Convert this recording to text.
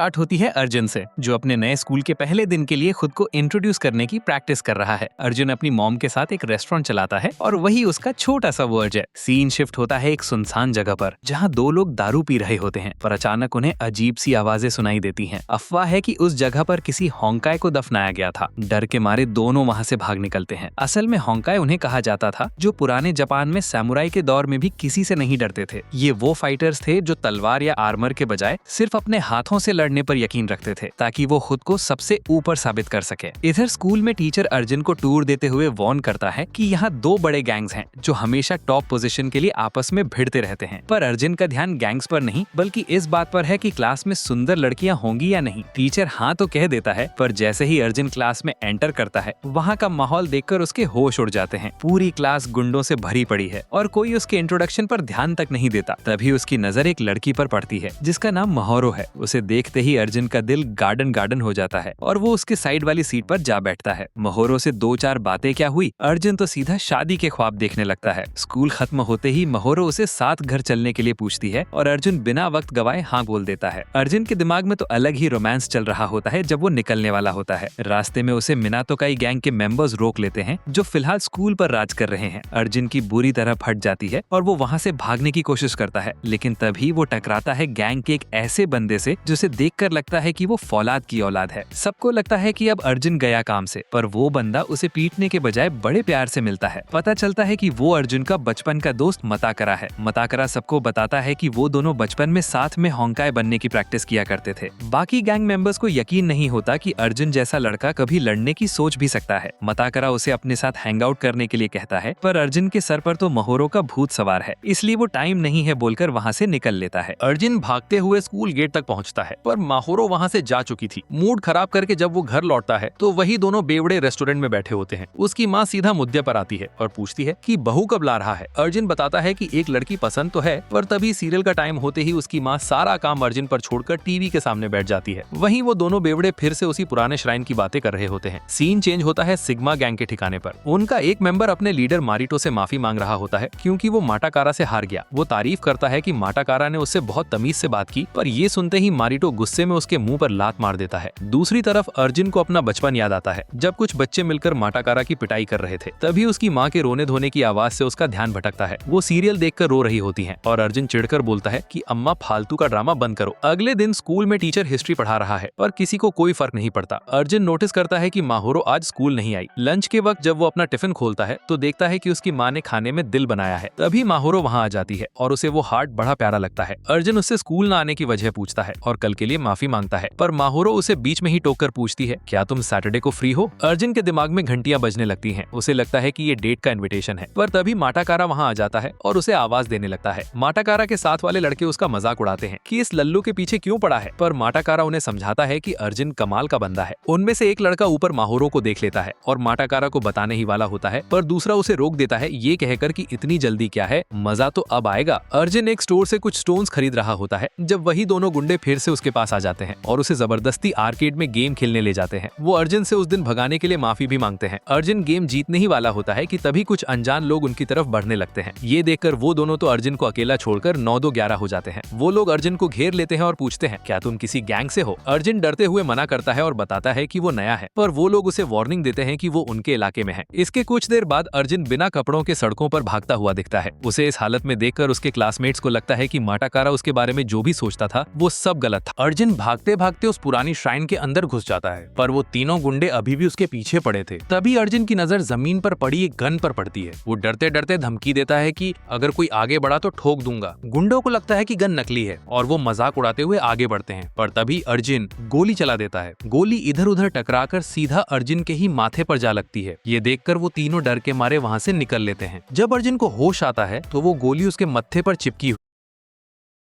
Start होती है अर्जुन से, जो अपने नए स्कूल के पहले दिन के लिए खुद को इंट्रोड्यूस करने की प्रैक्टिस कर रहा है। अर्जुन अपनी मॉम के साथ एक रेस्टोरेंट चलाता है और वही उसका छोटा सा वर्ज है। सीन शिफ्ट होता है एक सुनसान जगह पर, जहाँ दो लोग दारू पी रहे होते हैं, पर अचानक उन्हें अजीब सी आवाजें सुनाई देती हैं। अफवाह है कि उस जगह पर किसी होंकाई को दफनाया गया था। डर के मारे दोनों वहाँ से भाग निकलते हैं। असल में होंकाई उन्हें कहा जाता था जो पुराने जापान में सैमुराई के दौर में भी किसी से नहीं डरते थे। ये वो फाइटर्स थे जो तलवार या आर्मर के बजाय सिर्फ अपने हाथों से लड़ने पर यकीन रखते थे, ताकि वो खुद को सबसे ऊपर साबित कर सके। इधर स्कूल में टीचर अर्जुन को टूर देते हुए वार्न करता है कि यहाँ दो बड़े गैंग्स हैं जो हमेशा टॉप पोजीशन के लिए आपस में भिड़ते रहते हैं। पर अर्जुन का ध्यान गैंग्स पर नहीं, बल्कि इस बात पर है कि क्लास में सुंदर लड़कियां होंगी या नहीं। टीचर हाँ तो कह देता है, पर जैसे ही अर्जुन क्लास में एंटर करता है, वहाँ का माहौल देखकर उसके होश उड़ जाते हैं। पूरी क्लास गुंडों से भरी पड़ी है और कोई उसके इंट्रोडक्शन पर ध्यान तक नहीं देता। तभी उसकी नजर एक लड़की पर पड़ती है जिसका नाम महोरो है। उसे देखते ही अर्जुन का दिल गार्डन गार्डन हो जाता है और वो उसके साइड वाली सीट पर जा बैठता है। महोरो से दो चार बातें क्या हुई, अर्जुन तो सीधा शादी के ख्वाब देखने लगता है। स्कूल खत्म होते ही महोरो उसे साथ घर चलने के लिए पूछती है और अर्जुन बिना वक्त गवाए हाँ बोल देता है। अर्जुन के दिमाग में तो अलग ही रोमांस चल रहा होता है जब वो निकलने वाला होता है। रास्ते में उसे मिनातोकाई गैंग के मेंबर्स रोक लेते हैं जो फिलहाल स्कूल पर राज कर रहे हैं। अर्जुन की बुरी तरह फट जाती है और वो वहाँ से भागने की कोशिश करता है, लेकिन तभी वो टकराता है गैंग के एक ऐसे बंदे से जिसे देखकर लगता है कि वो फौलाद की औलाद है। सबको लगता है कि अब अर्जुन गया काम से, पर वो बंदा उसे पीटने के बजाय बड़े प्यार से मिलता है। पता चलता है कि वो अर्जुन का बचपन का दोस्त मताकरा है। मताकरा सबको बताता है कि वो दोनों बचपन में साथ में होंकाई बनने की प्रैक्टिस किया करते थे। बाकी गैंग मेंबर्स को यकीन नहीं होता कि अर्जुन जैसा लड़का कभी लड़ने की सोच भी सकता है। मताकरा उसे अपने साथ हैंग आउट करने के लिए कहता है, पर अर्जुन के सर पर तो महोरो का भूत सवार है, इसलिए वो टाइम नहीं है बोलकर वहाँ से निकल लेता है। अर्जुन भागते हुए स्कूल गेट तक पहुंचता है, पर महोरो वहां से जा चुकी थी। मूड खराब करके जब वो घर लौटता है तो वही दोनों बेवड़े रेस्टोरेंट में बैठे होते हैं। उसकी माँ सीधा मुद्दे पर आती है और पूछती है कि बहू कब ला रहा है। अर्जुन बताता है कि एक लड़की पसंद तो है, पर तभी सीरियल का टाइम होते ही उसकी माँ सारा काम अर्जुन पर छोड़कर टीवी के सामने बैठ जाती है। वहीं वो दोनों बेवड़े फिर से उसी पुराने श्राइन की बातें कर रहे होते हैं। सीन चेंज होता है सिग्मा गैंग के ठिकाने पर। उनका एक मेंबर अपने लीडर मारिटो से माफी मांग रहा होता है क्योंकि वो माटाकारा से हार गया। वो तारीफ करता है कि माटाकारा ने उससे बहुत तमीज से बात की, पर ये सुनते ही मारिटो गुस्से में उसके मुंह पर लात मार देता है। दूसरी तरफ अर्जुन को अपना बचपन याद आता है जब कुछ बच्चे मिलकर माटाकारा की पिटाई कर रहे थे। तभी उसकी माँ के रोने धोने की आवाज से उसका ध्यान भटकता है। वो सीरियल देखकर रो रही होती हैं और अर्जुन चिढ़कर बोलता है कि अम्मा फालतू का ड्रामा बंद करो। अगले दिन स्कूल में टीचर हिस्ट्री पढ़ा रहा है, पर किसी को कोई फर्क नहीं पड़ता। अर्जुन नोटिस करता है कि महोरो आज स्कूल नहीं आई। लंच के वक्त जब वो अपना टिफिन खोलता है तो देखता है कि उसकी माँ ने खाने में दिल बनाया है। तभी महोरो वहाँ आ जाती है और उसे वो हार्ट बड़ा प्यारा लगता है। अर्जुन उससे स्कूल न आने की वजह पूछता है और कल के लिए माफी मांगता है, पर महोरो उसे बीच में ही टोककर पूछती है, क्या तुम सैटरडे को फ्री हो? अर्जुन के दिमाग में घंटियां बजने लगती हैं। उसे लगता है कि ये डेट का इनविटेशन है, पर तभी माटाकारा वहाँ आ जाता है और उसे आवाज देने लगता है। माटाकारा के साथ वाले लड़के उसका मजाक उड़ाते हैं कि इस लल्लू के पीछे क्यों पड़ा है, पर माटाकारा उन्हें समझाता है कि अर्जुन कमाल का बंदा है। उनमें से एक लड़का ऊपर महोरो को देख लेता है और माटाकारा को बताने ही वाला होता है, पर दूसरा उसे रोक देता है ये कहकर कि इतनी जल्दी क्या है, मजा तो अब आएगा। अर्जुन एक स्टोर से कुछ स्टोन्स खरीद रहा होता है जब वही दोनों गुंडे फिर से उसके पास आ जाते हैं और उसे जबरदस्ती आर्केड में गेम खेलने ले जाते हैं। वो अर्जुन से उस दिन भगाने के लिए माफी भी मांगते हैं। अर्जुन गेम जीतने ही वाला होता है कि तभी कुछ अनजान लोग उनकी तरफ बढ़ने लगते हैं। ये देखकर वो दोनों तो अर्जुन को अकेला छोड़कर 9-2-11 हो जाते हैं। वो लोग अर्जुन को घेर लेते हैं और पूछते हैं, क्या तुम किसी गैंग से हो? अर्जुन डरते हुए मना करता है और बताता है कि वो नया है, पर वो लोग उसे वार्निंग देते हैं कि वो उनके इलाके में है। इसके कुछ देर बाद अर्जुन बिना कपड़ों के सड़कों पर भागता हुआ दिखता है। उसे इस हालत में देखकर उसके क्लासमेट्स को लगता है कि माटाकारा उसके बारे में जो भी सोचता था वो सब गलत था। अर्जुन भागते भागते उस पुरानी श्राइन के अंदर घुस जाता है, पर वो तीनों गुंडे अभी भी उसके पीछे पड़े थे। तभी अर्जुन की नजर जमीन पर पड़ी एक गन पर पड़ती है। वो डरते डरते धमकी देता है कि अगर कोई आगे बढ़ा तो ठोक दूंगा। गुंडों को लगता है कि गन नकली है और वो मजाक उड़ाते हुए आगे बढ़ते हैं, पर तभी अर्जुन गोली चला देता है। गोली इधर उधर टकराकर सीधा अर्जुन के ही माथे पर जा लगती है। ये देखकर वो तीनों डर के मारे वहाँ से निकल लेते हैं। जब अर्जुन को होश आता है तो वो गोली उसके मत्थे पर चिपकी